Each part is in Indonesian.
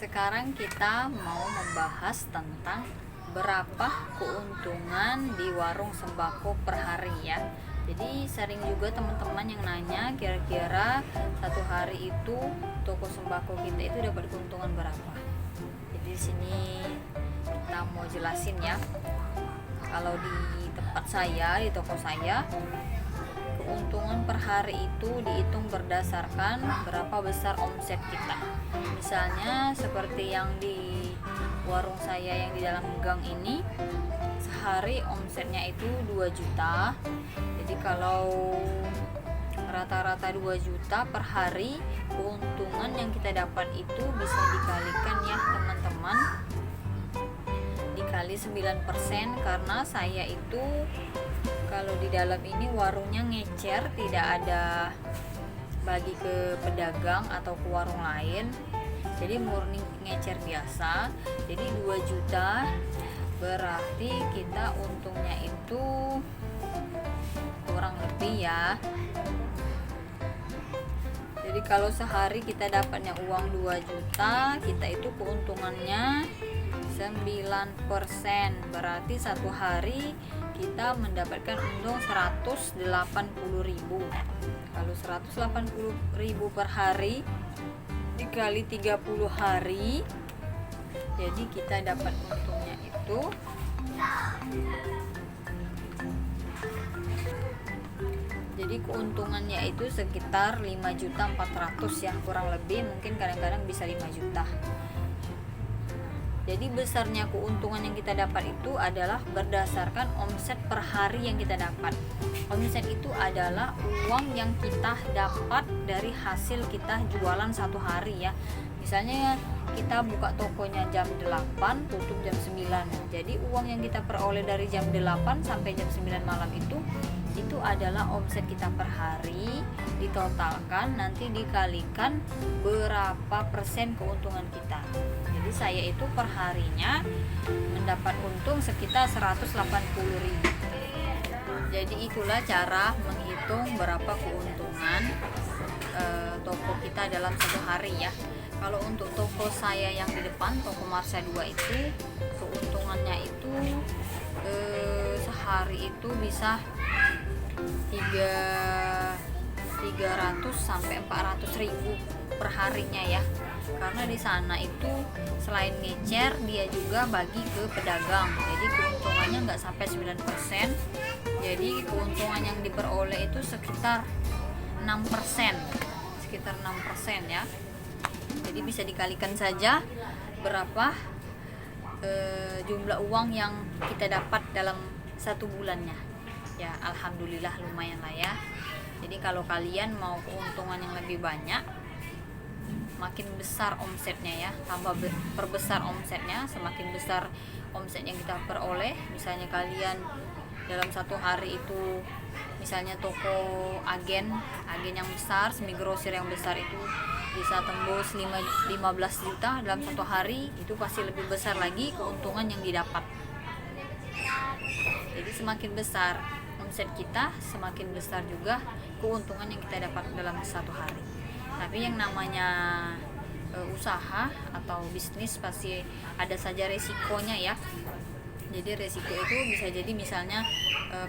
Sekarang kita mau membahas tentang berapa keuntungan di warung sembako per hari ya. Jadi sering juga teman-teman yang nanya kira-kira satu hari itu toko sembako kita itu dapat keuntungan berapa. Jadi di sini kita mau jelasin ya. Kalau di tempat saya, di toko saya, keuntungan per hari itu dihitung berdasarkan berapa besar omset kita. Misalnya seperti yang di warung saya yang di dalam gang ini, sehari omsetnya itu 2 juta. Jadi kalau rata-rata 2 juta per hari, keuntungan yang kita dapat itu bisa dikalikan ya teman-teman, dikali 9%, karena saya itu kalau di dalam ini warungnya ngecer, tidak ada bagi ke pedagang atau ke warung lain, jadi murni ngecer biasa. Jadi 2 juta berarti kita untungnya itu kurang lebih ya. Jadi kalau sehari kita dapatnya uang 2 juta, kita itu keuntungannya 9%, berarti satu hari kita mendapatkan untung 180.000. Kalau 180.000 per hari dikali 30 hari, jadi kita dapat untungnya itu keuntungannya itu sekitar 5.400.000 ya, kurang lebih, mungkin kadang-kadang bisa 5 juta. Jadi besarnya keuntungan yang kita dapat itu adalah berdasarkan omset per hari yang kita dapat. Omset itu adalah uang yang kita dapat dari hasil kita jualan satu hari ya. Misalnya kita buka tokonya jam 8, tutup jam 9. Jadi uang yang kita peroleh dari jam 8 sampai jam 9 malam itu adalah omset kita per hari, ditotalkan nanti dikalikan berapa persen keuntungan kita. Jadi saya itu per harinya mendapat untung sekitar 180.000. Jadi itulah cara menghitung berapa keuntungan toko kita dalam satu hari ya. Kalau untuk toko saya yang di depan, toko Marsha 2 itu, keuntungannya itu sehari itu bisa 300 sampai 400.000 per harinya ya. Karena di sana itu selain ngecer, dia juga bagi ke pedagang. Jadi keuntungannya nggak sampai 9%. Jadi keuntungan yang diperoleh itu sekitar 6%. Sekitar 6% ya. Jadi bisa dikalikan saja berapa jumlah uang yang kita dapat dalam satu bulannya. Ya alhamdulillah lumayan lah ya. Jadi kalau kalian mau keuntungan yang lebih banyak, makin besar omsetnya ya, tambah perbesar omsetnya, semakin besar omset yang kita peroleh. Misalnya kalian dalam satu hari itu, misalnya toko agen yang besar, semi grosir yang besar itu bisa tembus 15 juta dalam satu hari, itu pasti lebih besar lagi keuntungan yang didapat. Jadi semakin besar omset kita, semakin besar juga keuntungan yang kita dapat dalam satu hari. Tapi yang namanya usaha atau bisnis pasti ada saja resikonya ya. Jadi resiko itu bisa jadi misalnya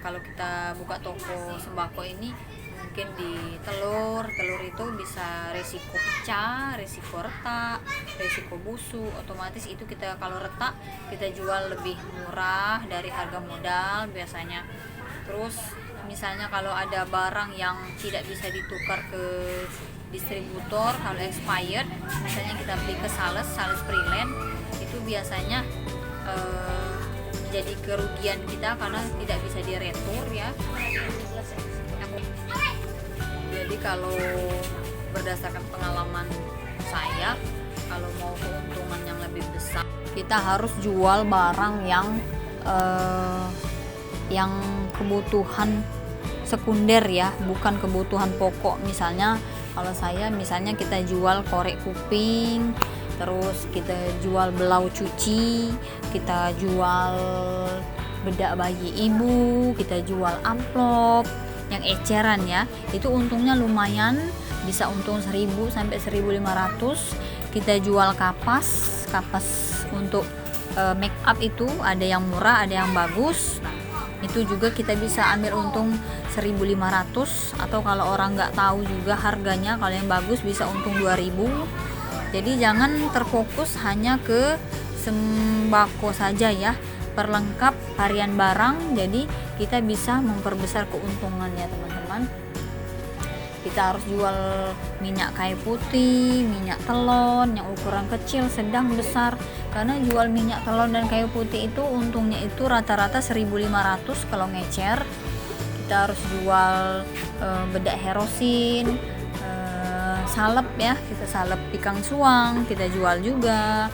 kalau kita buka toko sembako ini, mungkin di telur itu bisa resiko pecah, resiko retak, resiko busuk. Otomatis itu kita kalau retak kita jual lebih murah dari harga modal biasanya. Terus misalnya kalau ada barang yang tidak bisa ditukar ke distributor, kalau expired, misalnya kita beli ke sales freelance, itu biasanya jadi kerugian kita karena tidak bisa diretur ya. Jadi kalau berdasarkan pengalaman saya, kalau mau keuntungan yang lebih besar, kita harus jual barang yang kebutuhan sekunder ya, bukan kebutuhan pokok. Misalnya kalau saya, misalnya kita jual korek kuping, terus kita jual belau cuci, kita jual bedak bayi ibu, kita jual amplop yang eceran ya, itu untungnya lumayan, bisa untung 1.000 sampai 1.500. kita jual kapas untuk make up itu ada yang murah, ada yang bagus. Itu juga kita bisa ambil untung 1.500, atau kalau orang nggak tahu juga harganya, kalau yang bagus bisa untung 2.000. Jadi jangan terfokus hanya ke sembako saja ya, perlengkap harian barang, jadi kita bisa memperbesar keuntungannya teman-teman. Kita harus jual minyak kayu putih, minyak telon yang ukuran kecil, sedang, besar. Karena jual minyak telon dan kayu putih itu untungnya itu rata-rata 1.500 kalau ngecer. Kita harus jual bedak herosin, salep ya, kita salep pikang suang, kita jual juga.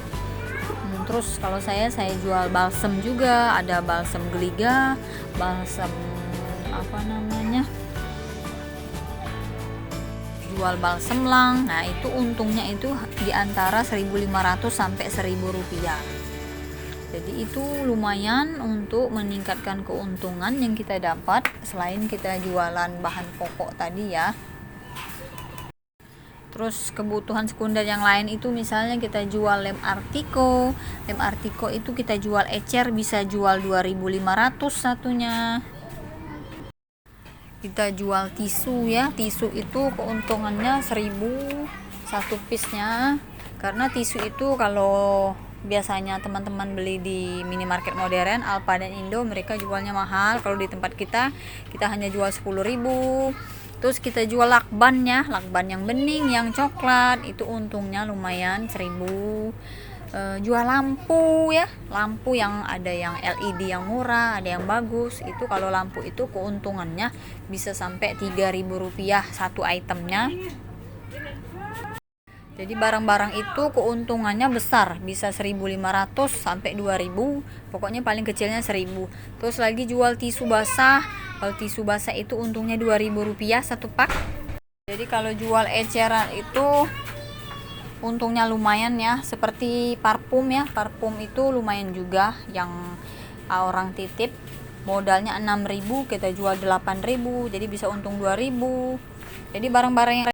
Terus kalau saya jual balsem juga, ada balsem geliga, balsem jual balsem lang. Nah itu untungnya itu di antara 1.500 sampai 1.000 rupiah. Jadi itu lumayan untuk meningkatkan keuntungan yang kita dapat selain kita jualan bahan pokok tadi ya. Terus kebutuhan sekunder yang lain itu misalnya kita jual lem artiko. Lem artiko itu kita jual ecer, bisa jual 2.500 satunya. Kita jual tisu ya, tisu itu keuntungannya 1.000 satu piece-nya. Karena tisu itu kalau biasanya teman-teman beli di minimarket modern, Alfa dan Indo, mereka jualnya mahal. Kalau di tempat kita hanya jual 10.000. Terus kita jual lakban ya, lakban yang bening, yang coklat, itu untungnya lumayan 1.000. Jual lampu ya, lampu yang ada yang LED yang murah, ada yang bagus. Itu kalau lampu itu keuntungannya bisa sampai 3.000 rupiah satu itemnya. Jadi barang-barang itu keuntungannya besar, bisa 1.500 sampai 2.000, pokoknya paling kecilnya 1.000. Terus lagi jual tisu basah. Kalau tisu basah itu untungnya 2.000 rupiah satu pak. Jadi kalau jual eceran itu untungnya lumayan ya, seperti parfum ya, parfum itu lumayan juga yang orang titip, modalnya 6.000, kita jual 8.000, jadi bisa untung 2.000. Jadi barang-barang yang